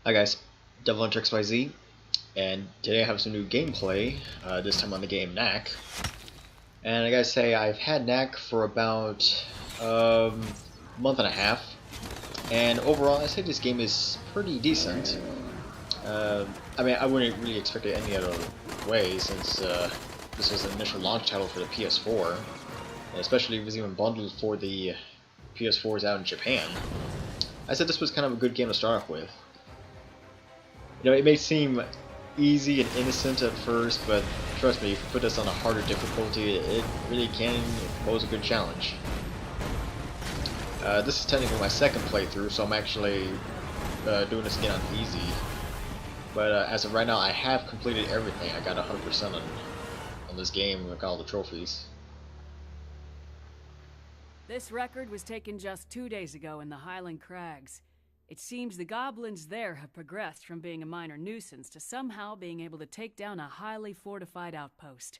Hi guys, DevilHunterXYZ, and today I have some new gameplay, this time on the game Knack. And I gotta say, I've had Knack for about a month and a half, and overall I say this game is pretty decent. I mean, I wouldn't really expect it any other way since this was the initial launch title for the PS4, and especially if it was even bundled for the PS4s out in Japan. I said this was kind of a good game to start off with. You know, it may seem easy and innocent at first, but trust me, if you put this on a harder difficulty, it really can pose a good challenge. This is technically my second playthrough, so I'm actually doing this again on easy. But as of right now, I have completed everything. I got 100% on this game with all the trophies. This record was taken just 2 days ago in the Highland Crags. It seems the goblins there have progressed from being a minor nuisance to somehow being able to take down a highly fortified outpost.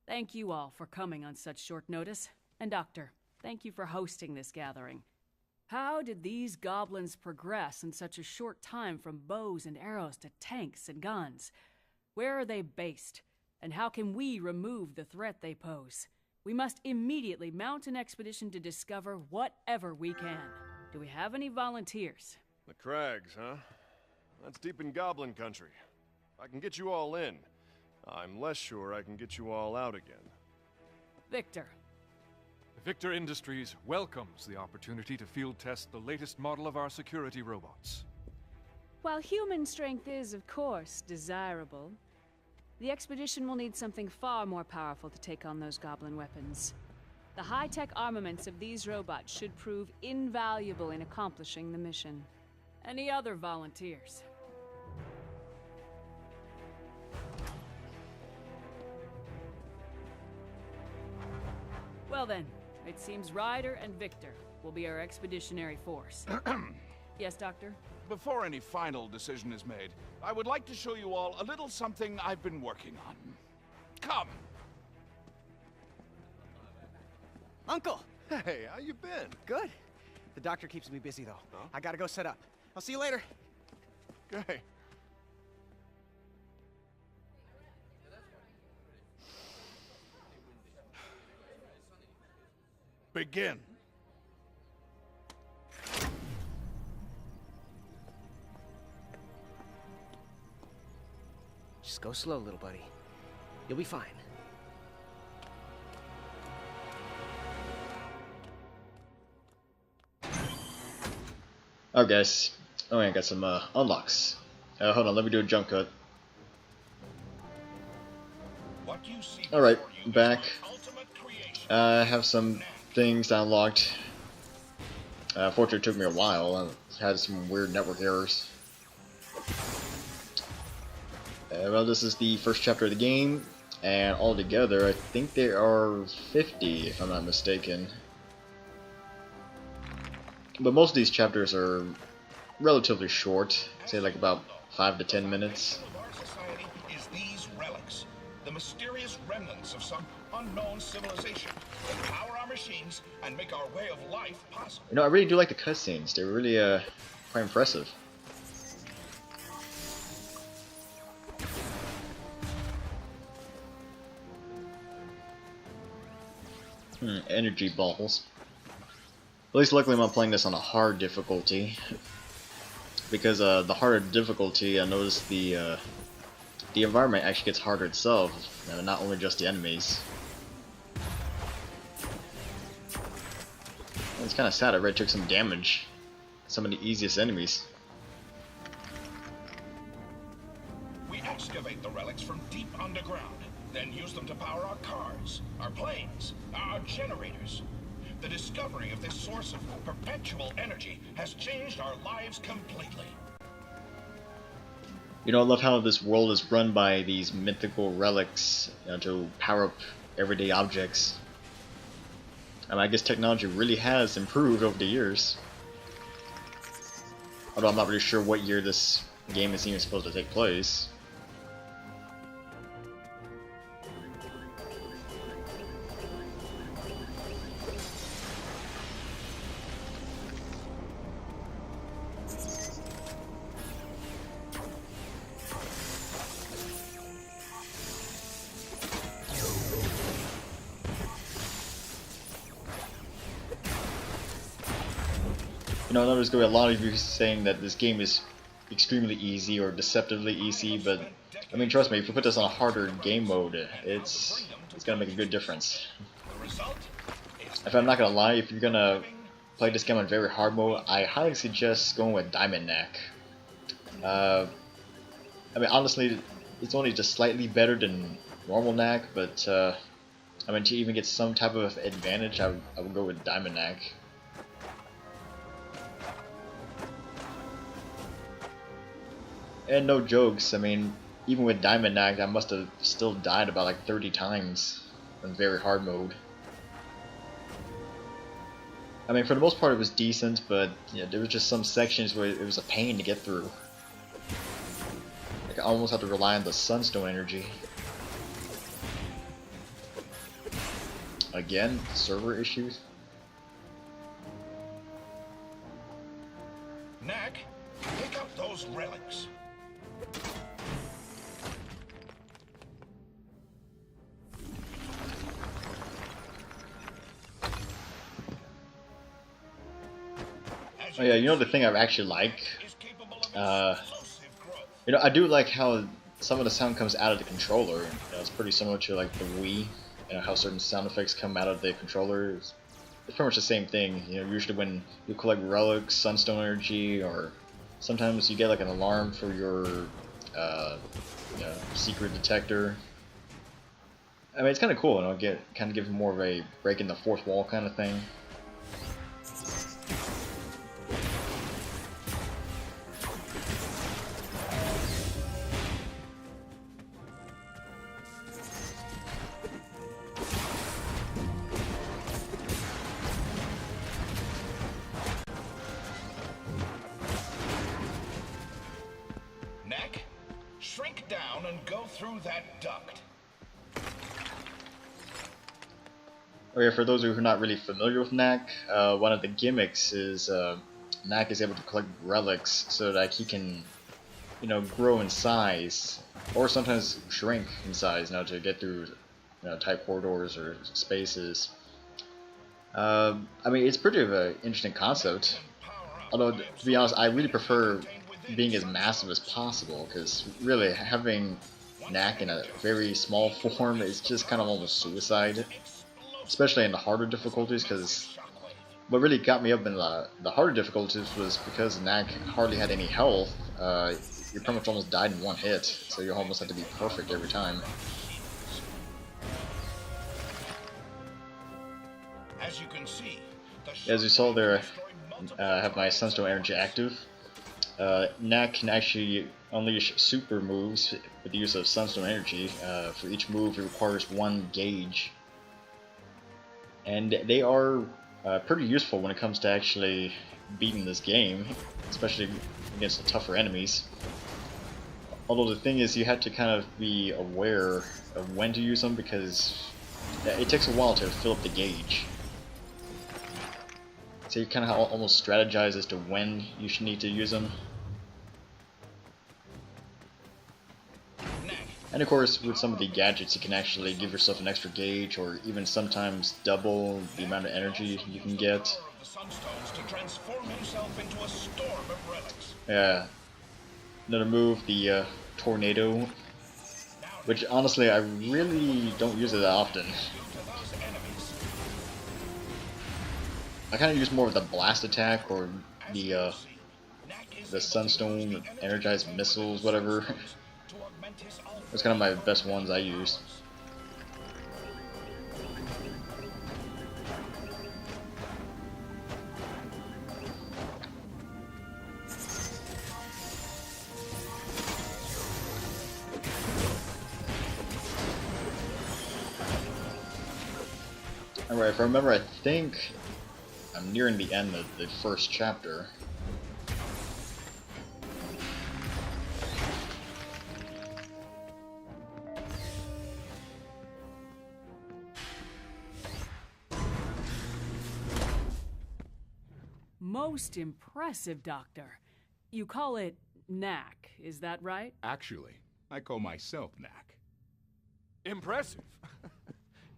Thank you all for coming on such short notice. And Doctor, thank you for hosting this gathering. How did these goblins progress in such a short time from bows and arrows to tanks and guns? Where are they based? And how can we remove the threat they pose? We must immediately mount an expedition to discover whatever we can. Do we have any volunteers? The Crags, huh? That's deep in Goblin country. I can get you all in. I'm less sure I can get you all out again. Victor. Victor Industries welcomes the opportunity to field test the latest model of our security robots. While human strength is, of course, desirable, the expedition will need something far more powerful to take on those goblin weapons. The high-tech armaments of these robots should prove invaluable in accomplishing the mission. Any other volunteers? Well then, it seems Ryder and Victor will be our expeditionary force. Yes, Doctor? Before any final decision is made, I would like to show you all a little something I've been working on. Come! Uncle! Hey, how you been? Good. The doctor keeps me busy, though. Huh? I gotta go set up. I'll see you later. Okay. Begin. Just go slow, little buddy. You'll be fine. Alright guys, I got some unlocks. Hold on, let me do a jump cut. Alright, I'm back. I have some things unlocked. Fortunately, it took me a while. I had some weird network errors. Well, this is the first chapter of the game, and altogether, I think there are 50, if I'm not mistaken. But most of these chapters are relatively short, say like about 5 to 10 minutes. Is these relics, the mysterious remnants of some unknown civilization that power our machines and make our way of life possible. You know, I really do like the cutscenes. They're really quite impressive. Energy balls. At least luckily I'm not playing this on a hard difficulty, because the harder difficulty, I noticed the environment actually gets harder itself, not only just the enemies. It's kind of sad I already took some damage. Some of the easiest enemies. We excavate the relics from deep underground, then use them to power our cars, our planes, our generators. The discovery of this source of perpetual energy has changed our lives completely. You know, I love how this world is run by these mythical relics, to power up everyday objects. And I guess technology really has improved over the years. Although I'm not really sure what year this game is even supposed to take place. know, I know there's going to be a lot of you saying that this game is extremely easy or deceptively easy, but I mean, trust me, if you put this on a harder game mode, it's going to make a good difference. If I'm not going to lie, if you're going to play this game on very hard mode, I highly suggest going with Diamond Knack. I mean, honestly, it's only just slightly better than normal Knack, but I mean, to even get some type of advantage, I would go with Diamond Knack. And no jokes, I mean, even with Diamond Knack, I must have still died about like 30 times in very hard mode. I mean, for the most part it was decent, but yeah, there was just some sections where it was a pain to get through. Like, I almost had to rely on the Sunstone energy. Again, server issues. Knack, pick up those relics. Oh yeah, you know the thing I actually like? You know, I do like how some of the sound comes out of the controller. You know, it's pretty similar to like the Wii. You know, how certain sound effects come out of the controller. It's pretty much the same thing. You know, usually when you collect relics, Sunstone energy, or sometimes you get like an alarm for your you know, secret detector. I mean, it's kind of cool. You know, kind of give more of a breaking the fourth wall kind of thing. Shrink down and go through that duct. Oh yeah, for those of you who are not really familiar with Knack, one of the gimmicks is Knack is able to collect relics so that he can, you know, grow in size, or sometimes shrink in size, you know, to get through, you know, tight corridors or spaces. I mean, it's pretty of an interesting concept. Although, to be honest, I really prefer being as massive as possible, because really having Knack in a very small form is just kind of almost suicide, especially in the harder difficulties. Because what really got me up in the harder difficulties was because Knack hardly had any health. You pretty much almost died in one hit, so you almost had to be perfect every time. As you can see, as you saw there, I have my Sunstone energy active. Knack can actually unleash super moves with the use of Sunstone energy. For each move, it requires 1 gauge. And they are pretty useful when it comes to actually beating this game, especially against the tougher enemies. Although the thing is, you have to kind of be aware of when to use them, because it takes a while to fill up the gauge. So you kind of almost strategize as to when you should need to use them. And of course, with some of the gadgets, you can actually give yourself an extra gauge, or even sometimes double the amount of energy you can get. Yeah. Another move, the tornado, which honestly I really don't use it that often. I kind of use more of the blast attack or the Sunstone energized missiles, whatever. That's kind of my best ones I use. Alright, if I remember, I think I'm nearing the end of the first chapter. Most impressive, Doctor. You call it Knack, is that right? Actually, I call myself Knack. Impressive.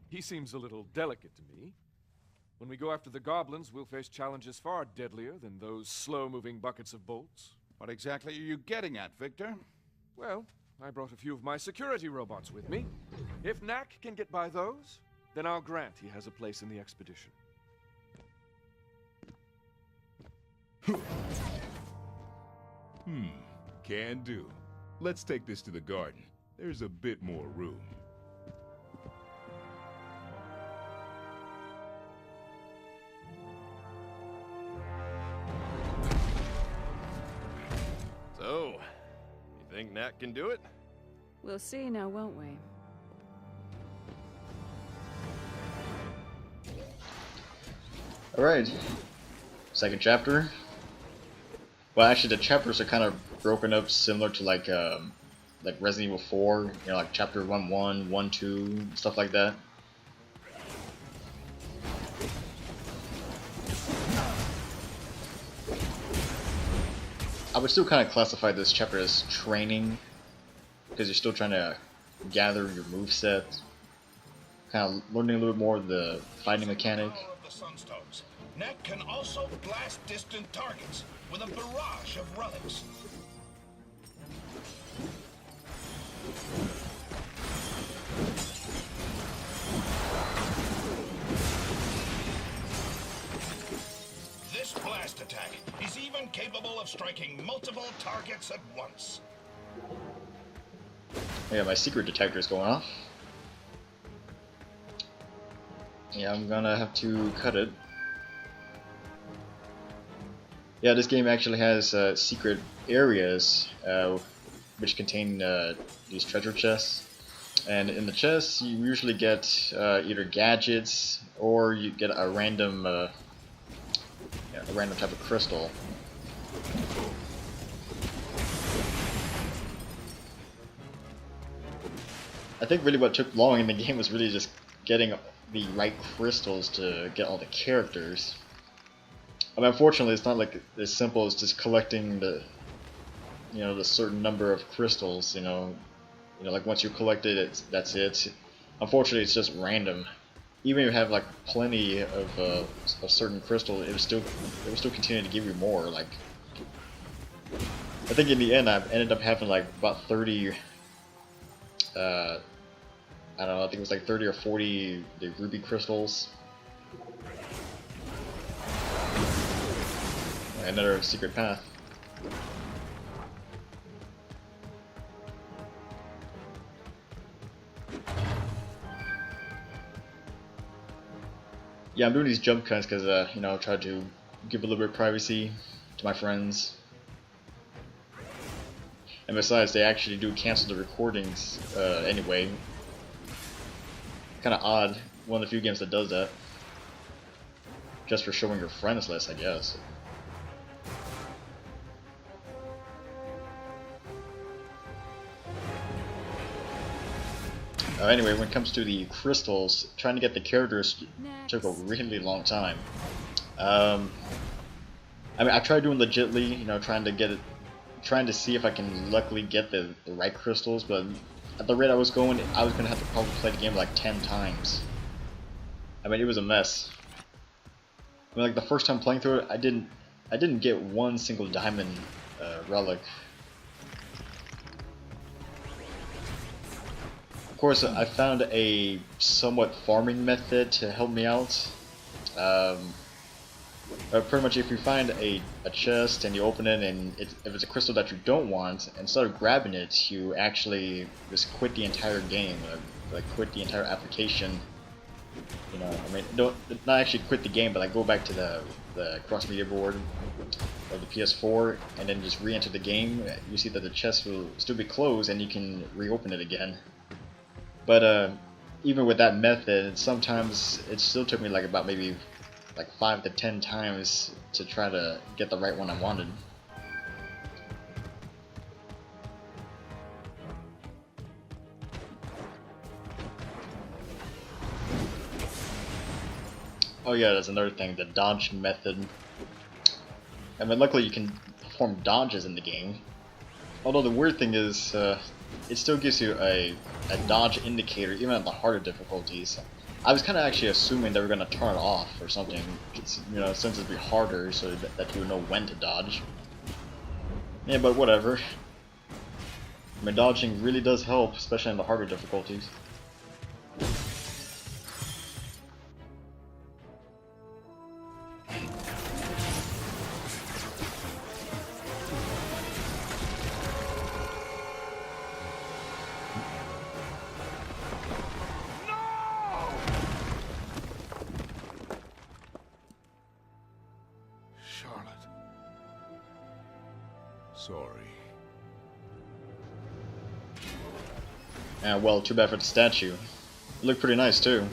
He seems a little delicate to me. When we go after the goblins, we'll face challenges far deadlier than those slow-moving buckets of bolts. What exactly are you getting at, Victor? Well, I brought a few of my security robots with me. If Knack can get by those, then I'll grant he has a place in the expedition. Can do. Let's take this to the garden. There's a bit more room. So, you think Knack can do it? We'll see now, won't we? Alright. Second chapter. Well, actually, the chapters are kind of broken up similar to like Resident Evil 4, you know, like chapter 1-1, 1-2, stuff like that. I would still kind of classify this chapter as training, because you're still trying to gather your moveset, kind of learning a little bit more of the fighting mechanic. Power of the Sunstones. Knack can also blast distant targets with a barrage of relics. This blast attack is even capable of striking multiple targets at once. Yeah, my secret detector is going off. Yeah, I'm gonna have to cut it. Yeah, this game actually has secret areas which contain these treasure chests. And in the chests, you usually get either gadgets or you get a random type of crystal. I think really what took long in the game was really just getting the right crystals to get all the characters. I mean, unfortunately, it's not like as simple as just collecting the, you know, the certain number of crystals. You know, like once you collect it, that's it. Unfortunately, it's just random. Even if you have like plenty of a certain crystal, it will still continue to give you more. Like, I think in the end, I ended up having like about 30. I don't know. I think it was like 30 or 40 the ruby crystals. Another secret path. Yeah, I'm doing these jump cuts because you know, I try to give a little bit of privacy to my friends. And besides, they actually do cancel the recordings anyway. Kind of odd. One of the few games that does that. Just for showing your friends list, I guess. Anyway, when it comes to the crystals, trying to get the characters took a really long time. I mean, I tried doing legitly, you know, trying to see if I can luckily get the right crystals, but at the rate I was going, I was gonna have to probably play the game like 10 times. I mean, it was a mess. I mean, like the first time playing through it, I didn't get one single diamond relic. Of course, I found a somewhat farming method to help me out. Pretty much, if you find a chest and you open it, and if it's a crystal that you don't want, instead of grabbing it, you actually just quit the entire game, like quit the entire application. You know, I mean, not actually quit the game, but like go back to the cross-media board of the PS4, and then just re-enter the game. You see that the chest will still be closed, and you can reopen it again. But even with that method, sometimes it still took me like about maybe like 5 to 10 times to try to get the right one I wanted. Oh yeah, that's another thing, the dodge method. I mean, luckily you can perform dodges in the game. Although the weird thing is, it still gives you a dodge indicator even at the harder difficulties. I was kind of actually assuming they were gonna turn it off or something. You know, since it'd be harder, so that you would know when to dodge. Yeah, but whatever. I mean, dodging really does help, especially in the harder difficulties. Charlotte. Sorry. Well, too bad for the statue. It looked pretty nice too.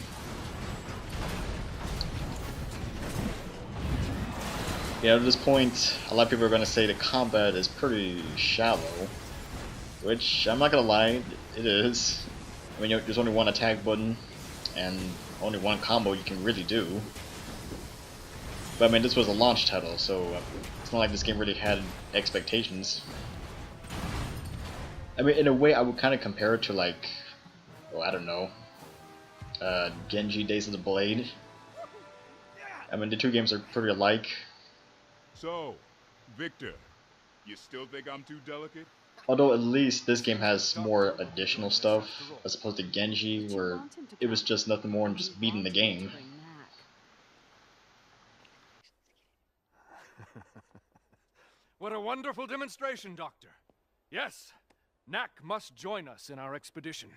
Yeah, at this point, a lot of people are going to say the combat is pretty shallow. Which, I'm not going to lie, it is. I mean, there's only one attack button, and only one combo you can really do. But I mean, this was a launch title, so it's not like this game really had expectations. I mean, in a way, I would kind of compare it to, like, well, I don't know, Genji Days of the Blade. I mean, the two games are pretty alike. So, Victor, you still think I'm too delicate? Although at least this game has more additional stuff, as opposed to Genji, where it was just nothing more than just beating the game. What a wonderful demonstration, Doctor. Yes, Knack must join us in our expedition.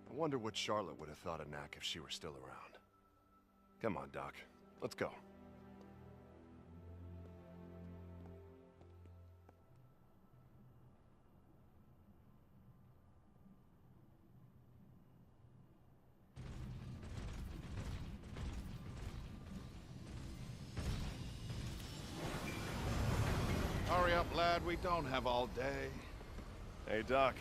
I wonder what Charlotte would have thought of Knack if she were still around. Come on, Doc. Let's go. Hurry up, lad. We don't have all day. Hey, Doc.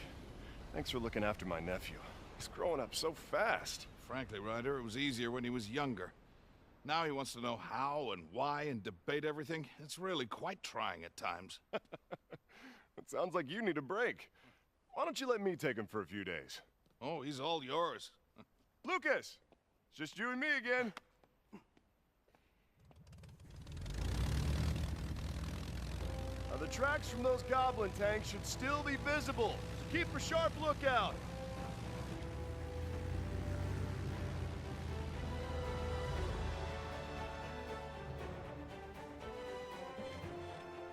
Thanks for looking after my nephew. He's growing up so fast. Frankly, Ryder, it was easier when he was younger. Now he wants to know how and why and debate everything. It's really quite trying at times. It sounds like you need a break. Why don't you let me take him for a few days? Oh, he's all yours. Lucas! It's just you and me again. Now, the tracks from those goblin tanks should still be visible. So keep a sharp lookout.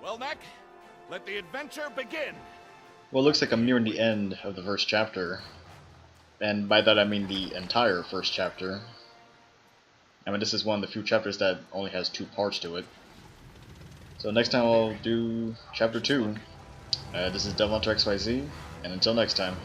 Well, Knack, let the adventure begin. Well, it looks like I'm nearing the end of the first chapter. And by that I mean the entire first chapter. I mean, this is one of the few chapters that only has 2 parts to it. So next time I'll do chapter 2. This is DevilHunterXYZ, and until next time.